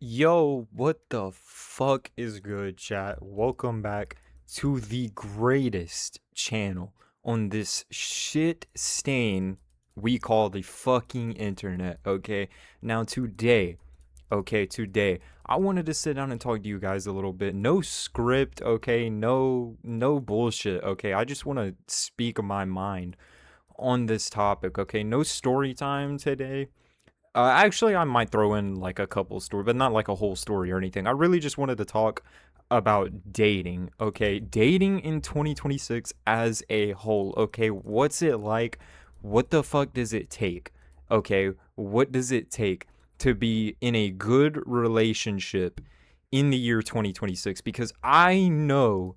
Yo, what the fuck is good, chat? Welcome back to the greatest channel on this shit stain we call the fucking internet, okay? Now, today, I wanted to sit down and talk to you guys a little bit. No script, okay? No bullshit, okay? I just want to speak my mind on this topic, okay? No story time today. Actually, I might throw in like a couple story, but not like a whole story or anything. I really just wanted to talk about dating, okay? Dating in 2026 as a whole, okay? What's it like? What the fuck does it take? Okay, what does it take to be in a good relationship in the year 2026? Because I know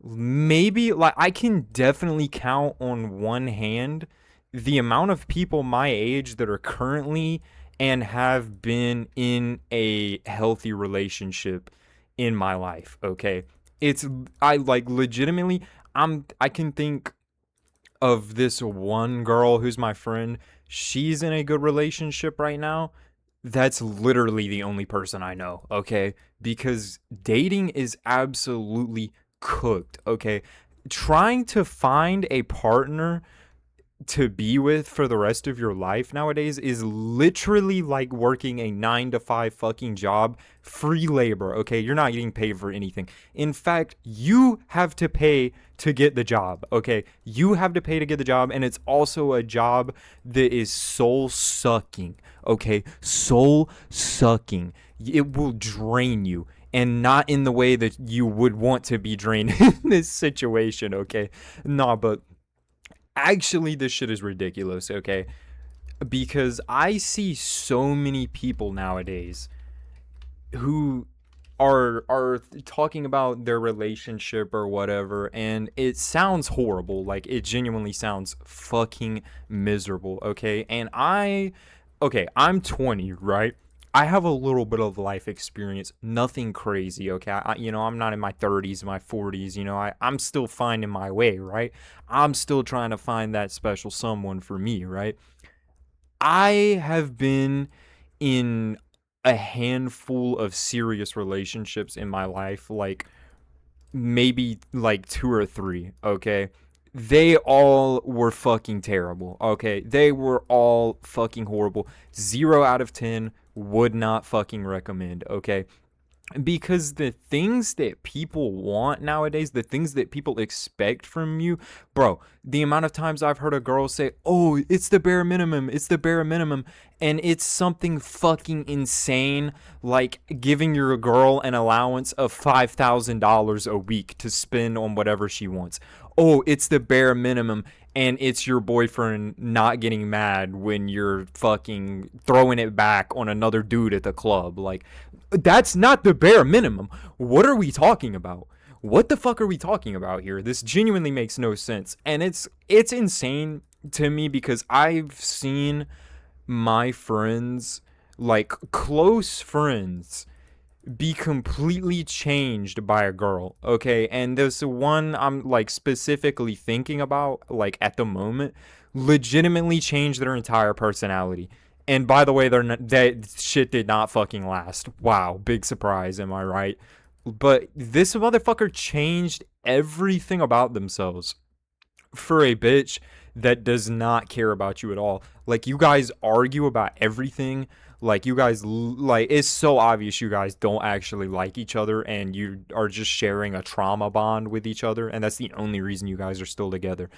maybe like I can definitely count on one hand the amount of people my age that are currently and have been in a healthy relationship in my life, okay? It's I like legitimately I can think of this one girl who's my friend. She's in a good relationship right now. That's literally the only person I know, okay? Because dating is absolutely cooked, okay? Trying to find a partner to be with for the rest of your life nowadays is literally like working a 9 to 5 fucking job, free labor, okay? You're not getting paid for anything. In fact, you have to pay to get the job, okay? You have to pay to get the job, and it's also a job that is soul sucking, okay? Soul sucking. It will drain you, and not in the way that you would want to be drained in this situation, okay? Nah, but actually this shit is ridiculous, okay? Because I see so many people nowadays who are talking about their relationship or whatever, and it sounds horrible. Like, it genuinely sounds fucking miserable, okay? I'm 20, right? I have a little bit of life experience, nothing crazy, okay? I'm not in my 30s, my 40s, I'm still finding my way, right? I'm still trying to find that special someone for me, right? I have been in a handful of serious relationships in my life, like maybe like two or three, okay? They all were fucking terrible, okay? They were all fucking horrible. 0 out of 10 would not fucking recommend, okay? Because the things that people want nowadays, the things that people expect from you, bro, the amount of times I've heard a girl say, "Oh, it's the bare minimum, it's the bare minimum," and it's something fucking insane, like giving your girl an allowance of $5,000 a week to spend on whatever she wants. Oh, it's the bare minimum, and it's your boyfriend not getting mad when you're fucking throwing it back on another dude at the club. Like, that's not the bare minimum. What are we talking about? What the fuck are we talking about here? This genuinely makes no sense. And it's insane to me because I've seen my friends, like close friends, be completely changed by a girl, okay? And this one I'm like specifically thinking about, like at the moment, legitimately changed their entire personality. And by the way, that shit did not fucking last. Wow, big surprise, am I right? But this motherfucker changed everything about themselves for a bitch that does not care about you at all. Like, you guys argue about everything. Like, you guys, like, it's so obvious you guys don't actually like each other and you are just sharing a trauma bond with each other. And that's the only reason you guys are still together.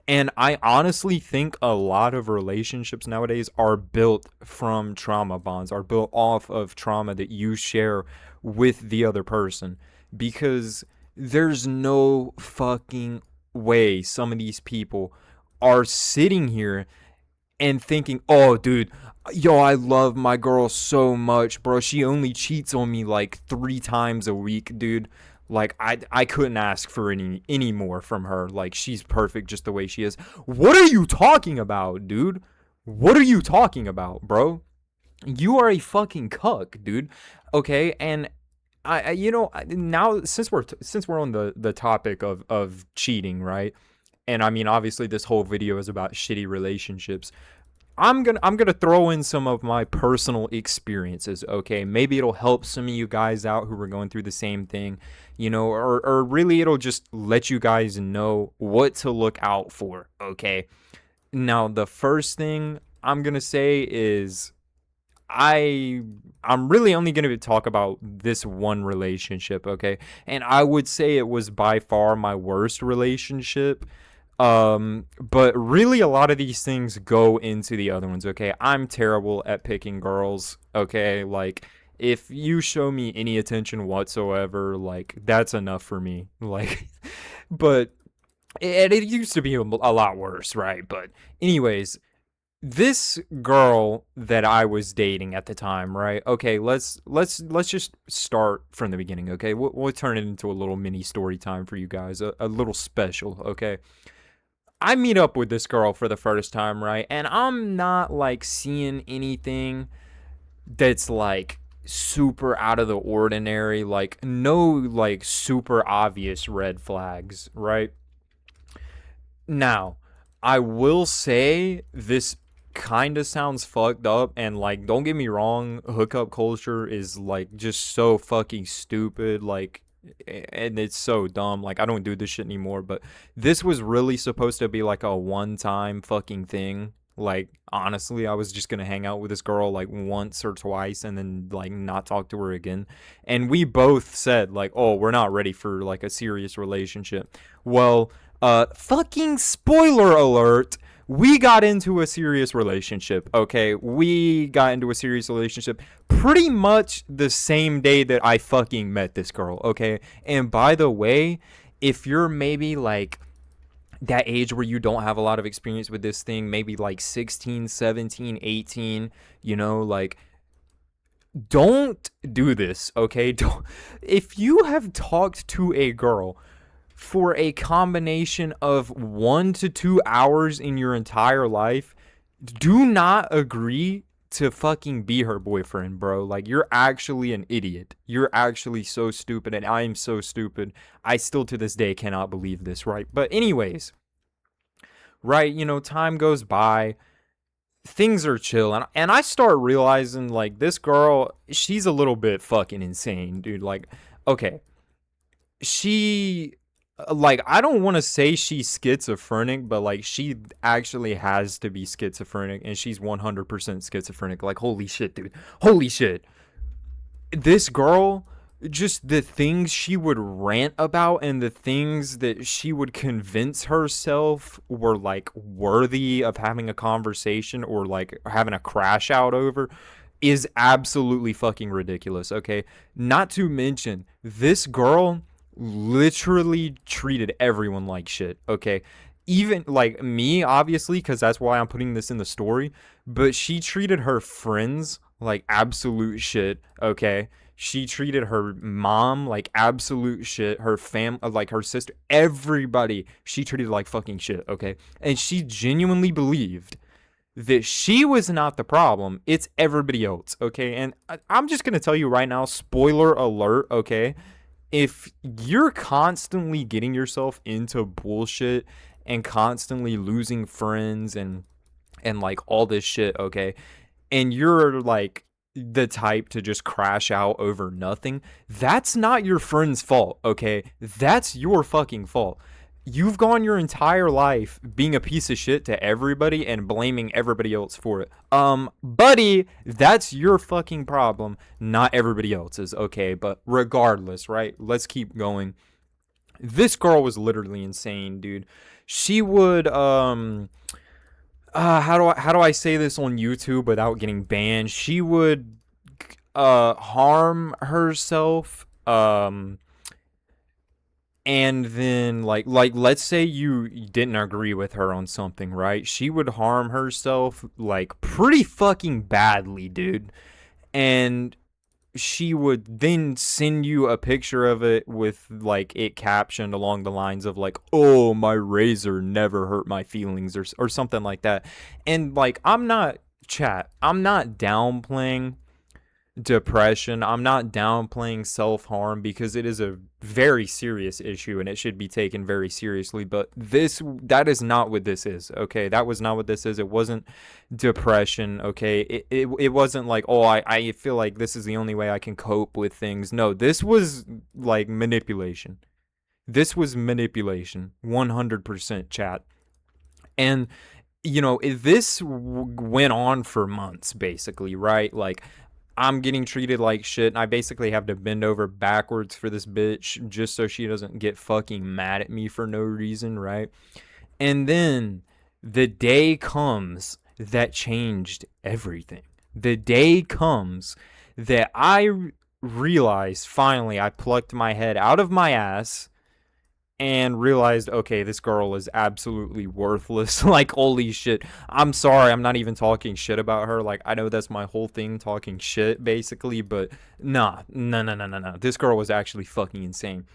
And I honestly think a lot of relationships nowadays are built from trauma bonds, are built off of trauma that you share with the other person. Because there's no fucking way some of these people are sitting here and thinking, "Oh, dude, yo, I love my girl so much, bro. She only cheats on me like 3 times a week, dude. Like, I couldn't ask for any more from her. Like, she's perfect just the way she is." What are you talking about, dude? What are you talking about, bro? You are a fucking cuck, dude. Okay, and now since we're on the topic of cheating, right? And I mean, obviously, this whole video is about shitty relationships. I'm gonna throw in some of my personal experiences, okay? Maybe it'll help some of you guys out who are going through the same thing, or really it'll just let you guys know what to look out for, okay? Now, the first thing I'm gonna say is I I'm really only going to talk about this one relationship, okay? And I would say it was by far my worst relationship. But really a lot of these things go into the other ones, okay? I'm terrible at picking girls, okay? Like if you show me any attention whatsoever, like that's enough for me. Like but it used to be a lot worse, right? But anyways, this girl that I was dating at the time, right? Okay, let's just start from the beginning, okay? We'll turn it into a little mini story time for you guys, a little special, okay? I meet up with this girl for the first time, right? And I'm not like seeing anything that's like super out of the ordinary, like no like super obvious red flags, right? Now, I will say this kind of sounds fucked up, and like don't get me wrong, hookup culture is like just so fucking stupid, like and it's so dumb. Like I don't do this shit anymore, but this was really supposed to be like a one-time fucking thing. Like honestly, I was just going to hang out with this girl like once or twice and then like not talk to her again. And we both said like, "Oh, we're not ready for like a serious relationship." Well, fucking spoiler alert, we got into a serious relationship, okay? We got into a serious relationship pretty much the same day that I fucking met this girl, okay? And by the way, if you're maybe like that age where you don't have a lot of experience with this thing, maybe like 16, 17, 18, like don't do this, okay? Don't if you have talked to a girl for a combination of 1 to 2 hours in your entire life, do not agree to fucking be her boyfriend, bro. Like, you're actually an idiot. You're actually so stupid, and I am so stupid. I still to this day cannot believe this, right? But, anyways, right, time goes by. Things are chill, and I start realizing, like, this girl, she's a little bit fucking insane, dude. Like, okay, she like I don't want to say she's schizophrenic, but like she actually has to be schizophrenic, and she's 100% schizophrenic. Like holy shit, dude. Holy shit. This girl, just the things she would rant about and the things that she would convince herself were like worthy of having a conversation or like having a crash out over is absolutely fucking ridiculous, okay? Not to mention, this girl literally treated everyone like shit, okay? Even like me, obviously, because that's why I'm putting this in the story, but she treated her friends like absolute shit, okay? She treated her mom like absolute shit, her like her sister, everybody she treated like fucking shit, okay? And she genuinely believed that she was not the problem, it's everybody else, okay? And I'm just gonna tell you right now, spoiler alert, okay? If you're constantly getting yourself into bullshit and constantly losing friends and like all this shit, okay, and you're like the type to just crash out over nothing, that's not your friend's fault, okay? That's your fucking fault. You've gone your entire life being a piece of shit to everybody and blaming everybody else for it. Buddy, that's your fucking problem, not everybody else's, okay? But regardless, right? Let's keep going. This girl was literally insane, dude. She would how do I say this on YouTube without getting banned? She would harm herself and then like let's say you didn't agree with her on something, right? She would harm herself like pretty fucking badly, dude. And she would then send you a picture of it with like it captioned along the lines of like, "Oh, my razor never hurt my feelings," or something like that. And like I'm not downplaying depression. I'm not downplaying self-harm because it is a very serious issue and it should be taken very seriously, but that is not what this is. Okay, that was not what this is. It wasn't depression. Okay, it wasn't like, oh, I feel like this is the only way I can cope with things. No, this was like manipulation. This was manipulation, 100%, chat. And this went on for months, basically, right? Like, I'm getting treated like shit, and I basically have to bend over backwards for this bitch just so she doesn't get fucking mad at me for no reason, right? And then the day comes that changed everything. The day comes that I realized, finally, I plucked my head out of my ass and realized, okay, this girl is absolutely worthless. Like, holy shit. I'm sorry, I'm not even talking shit about her. Like, I know that's my whole thing, talking shit, basically, but nah, no, no, no, no, no. This girl was actually fucking insane.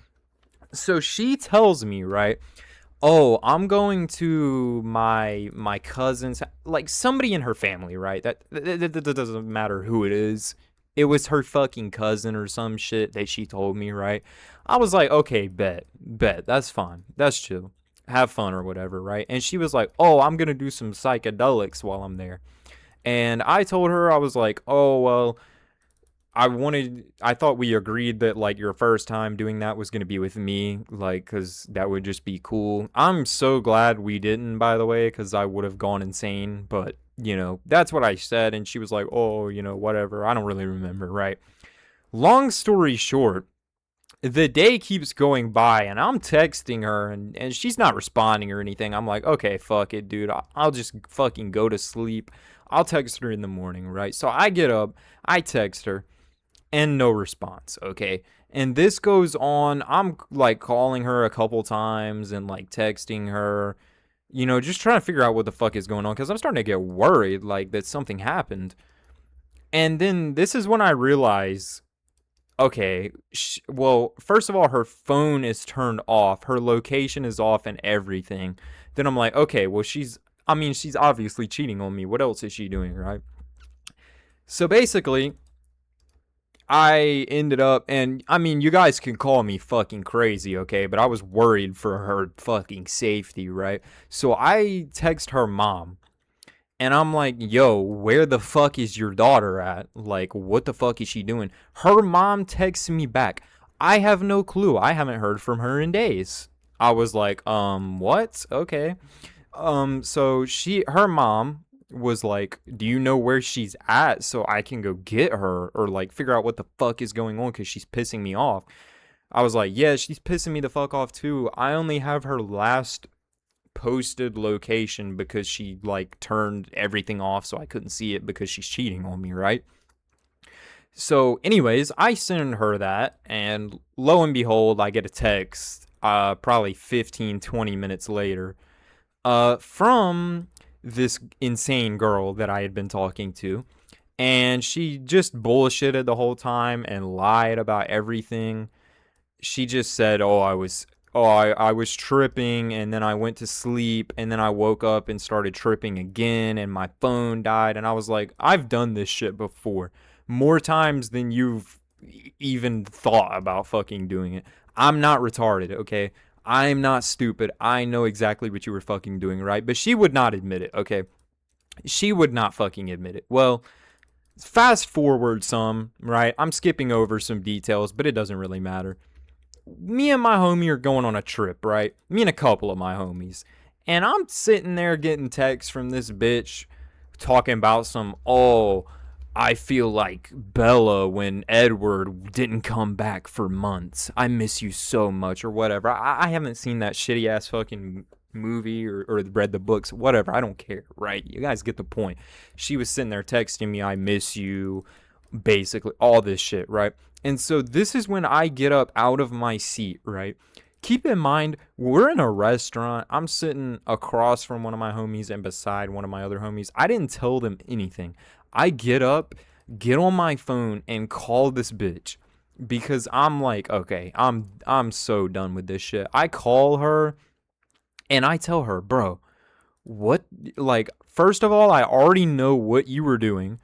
So she tells me, right? Oh, I'm going to my cousin's, like somebody in her family, right? That doesn't matter who it is. It was her fucking cousin or some shit that she told me, right? I was like, okay, bet, that's fine, that's chill, have fun or whatever, right? And she was like, oh, I'm gonna do some psychedelics while I'm there, and I told her, I was like, oh well, I thought we agreed that like your first time doing that was going to be with me, like, cuz that would just be cool. I'm so glad we didn't, by the way, cuz I would have gone insane, but that's what I said, and she was like, "Oh, whatever. I don't really remember," right? Long story short, the day keeps going by and I'm texting her and she's not responding or anything. I'm like, okay, fuck it, dude. I'll just fucking go to sleep. I'll text her in the morning, right? So I get up, I text her, and no response, okay? And this goes on. I'm like calling her a couple times and like texting her, just trying to figure out what the fuck is going on because I'm starting to get worried like that something happened. And then this is when I realize, okay, well, first of all, her phone is turned off, her location is off, and everything. Then I'm like, okay, well, she's obviously cheating on me. What else is she doing, right? So basically, I ended up, and I mean, you guys can call me fucking crazy, okay? But I was worried for her fucking safety, right? So I text her mom, and I'm like, yo, where the fuck is your daughter at? Like, what the fuck is she doing? Her mom texts me back. I have no clue. I haven't heard from her in days. I was like, what? Okay. So her mom was like, do you know where she's at so I can go get her or like figure out what the fuck is going on because she's pissing me off? I was like, yeah, she's pissing me the fuck off too. I only have her last posted location because she like turned everything off so I couldn't see it because she's cheating on me, right? So anyways, I send her that and lo and behold, I get a text probably 15 20 minutes later from this insane girl that I had been talking to, and she just bullshitted the whole time and lied about everything. She just said, I was tripping and then I went to sleep and then I woke up and started tripping again and my phone died." And I was like, "I've done this shit before. More times than you've even thought about fucking doing it. I'm not retarded, okay? I'm not stupid. I know exactly what you were fucking doing, right?" But she would not admit it, okay? She would not fucking admit it. Well, fast forward some, right? I'm skipping over some details, but it doesn't really matter. Me and my homie are going on a trip, right? Me and a couple of my homies. And I'm sitting there getting texts from this bitch talking about I feel like Bella when Edward didn't come back for months. I miss you so much, or whatever. I haven't seen that shitty ass fucking movie or read the books, whatever. I don't care, right? You guys get the point. She was sitting there texting me, "I miss you," basically, all this shit, right? And so this is when I get up out of my seat, right? Keep in mind, we're in a restaurant. I'm sitting across from one of my homies and beside one of my other homies. I didn't tell them anything. I get up, get on my phone, and call this bitch because I'm like, okay, I'm so done with this shit. I call her and I tell her, bro, what? Like, first of all, I already know what you were doing.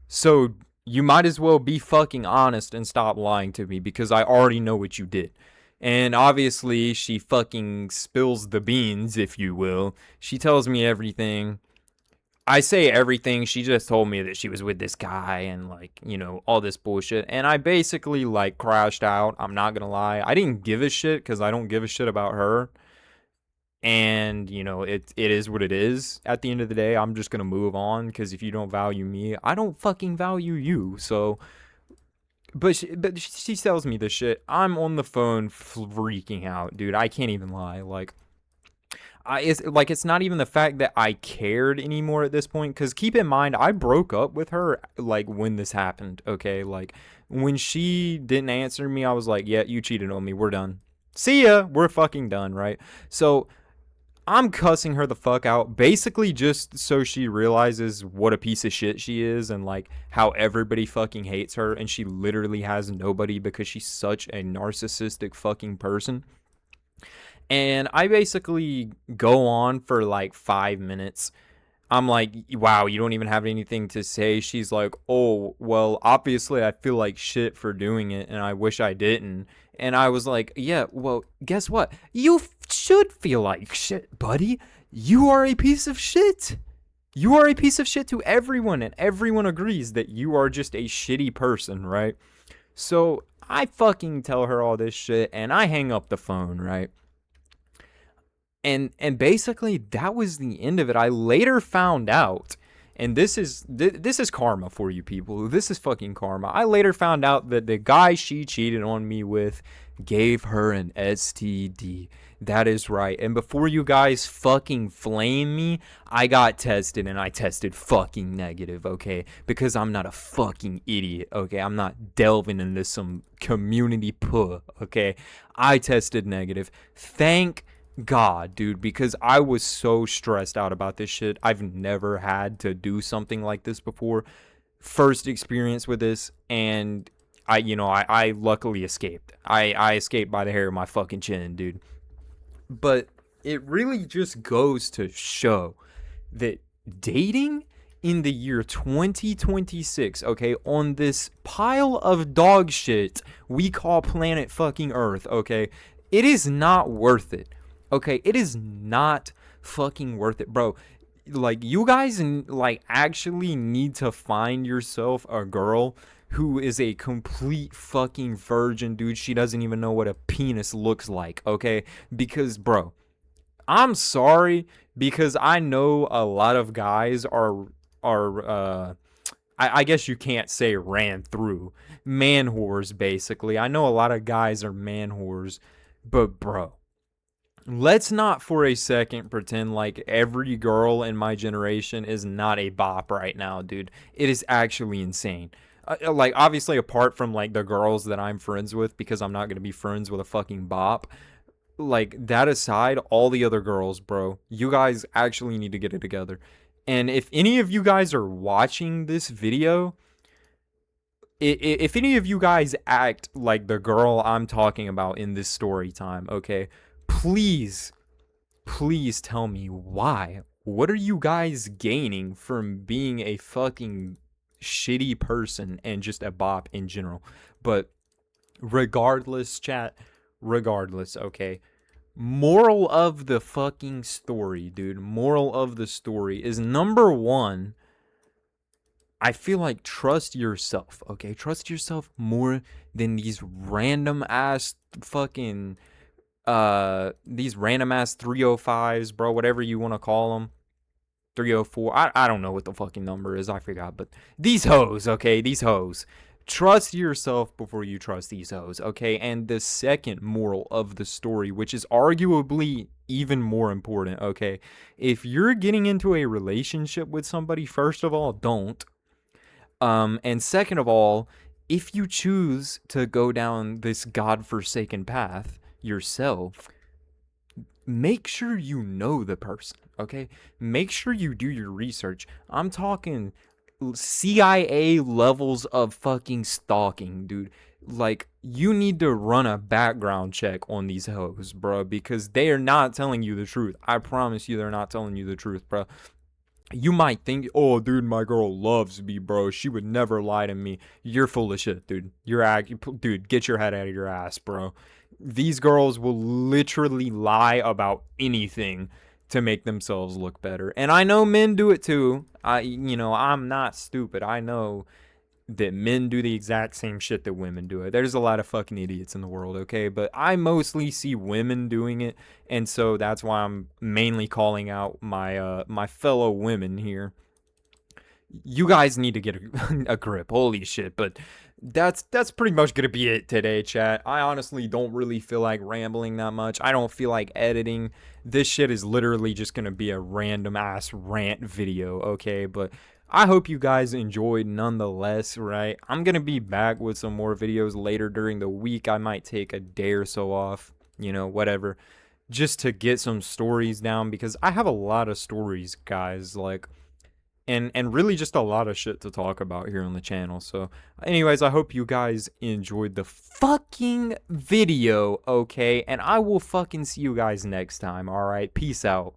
So you might as well be fucking honest and stop lying to me because I already know what you did. And obviously, she fucking spills the beans, if you will. She tells me everything. I say everything. She just told me that she was with this guy and, like, you know, all this bullshit. And I basically, like, crashed out. I'm not gonna lie. I didn't give a shit because I don't give a shit about her. And, you know, it is what it is. At the end of the day, I'm just gonna move on because if you don't value me, I don't fucking value you. So, but she tells me this shit. I'm on the phone freaking out, dude. I can't even lie. Like, it's not even the fact that I cared anymore at this point. Because keep in mind, I broke up with her like when this happened. Okay, like when she didn't answer me, I was like, yeah, you cheated on me. We're done. See ya. We're fucking done, right? So I'm cussing her the fuck out, basically just so she realizes what a piece of shit she is and like how everybody fucking hates her and she literally has nobody because she's such a narcissistic fucking person. And I basically go on for like 5 minutes. I'm like, wow, you don't even have anything to say. She's like, oh, well, obviously I feel like shit for doing it and I wish I didn't. And I was like, yeah, well, guess what? You should feel like shit, buddy. You are a piece of shit. You are a piece of shit to everyone, and everyone agrees that you are just a shitty person, right? So I fucking tell her all this shit and I hang up the phone, right? And basically that was the end of it. I later found out, and this is karma for you people. This is fucking karma. I later found out that the guy she cheated on me with gave her an STD. That is right. And before you guys fucking flame me, I got tested and I tested fucking negative, okay? Because I'm not a fucking idiot, okay? I'm not delving into some community puh, okay? I tested negative. Thank God, dude, because I was so stressed out about this shit. I've never had to do something like this before. First experience with this, and I luckily escaped. I escaped by the hair of my fucking chin, dude. But it really just goes to show that dating in the year 2026, okay, on this pile of dog shit we call planet fucking Earth, okay, it is not worth it. Okay, it is not fucking worth it, bro. Like, you guys like actually need to find yourself a girl who is a complete fucking virgin, dude. She doesn't even know what a penis looks like, okay? Because, bro, I'm sorry, because I know a lot of guys are I guess you can't say ran through man whores, basically. I know a lot of guys are man whores, but bro, let's not for a second pretend like every girl in my generation is not a bop right now, dude. It is actually insane. Like, obviously, apart from like the girls that I'm friends with, because I'm not gonna be friends with a fucking bop. Like, that aside, all the other girls, bro, you guys actually need to get it together. And if any of you guys are watching this video, if any of you guys act like the girl I'm talking about in this story time, okay, please, please tell me why. What are you guys gaining from being a fucking shitty person and just a bop in general? But regardless, chat, regardless, okay. Moral of the fucking story, dude. Moral of the story is number one, I feel like trust yourself, okay? Trust yourself more than these random ass 305s, bro, whatever you want to call them. 304. I don't know what the fucking number is. I forgot, but these hoes, okay? These hoes. Trust yourself before you trust these hoes, okay? And the second moral of the story, which is arguably even more important, okay? If you're getting into a relationship with somebody, first of all, don't. And second of all, if you choose to go down this godforsaken path yourself, make sure you know the person, okay? Make sure you do your research. I'm talking CIA levels of fucking stalking, dude. Like, you need to run a background check on these hoes, bro, because they are not telling you the truth. I promise you they're not telling you the truth, bro. You might think, oh, dude, my girl loves me, bro. She would never lie to me. You're full of shit, dude. Dude, get your head out of your ass, bro. These girls will literally lie about anything to make themselves look better. And I know men do it too. I'm not stupid. I know that men do the exact same shit that women do it. There's a lot of fucking idiots in the world, okay? But I mostly see women doing it, and so that's why I'm mainly calling out my fellow women here. You guys need to get a grip. Holy shit. But that's pretty much gonna be it today, chat. I honestly don't really feel like rambling that much. I don't feel like editing. This shit is literally just gonna be a random ass rant video, okay? But I hope you guys enjoyed nonetheless, right? I'm gonna be back with some more videos later during the week. I might take a day or so off, whatever, just to get some stories down, because I have a lot of stories, guys, like, and really just a lot of shit to talk about here on the channel. So anyways, I hope you guys enjoyed the fucking video, okay? And I will fucking see you guys next time, all right? Peace out.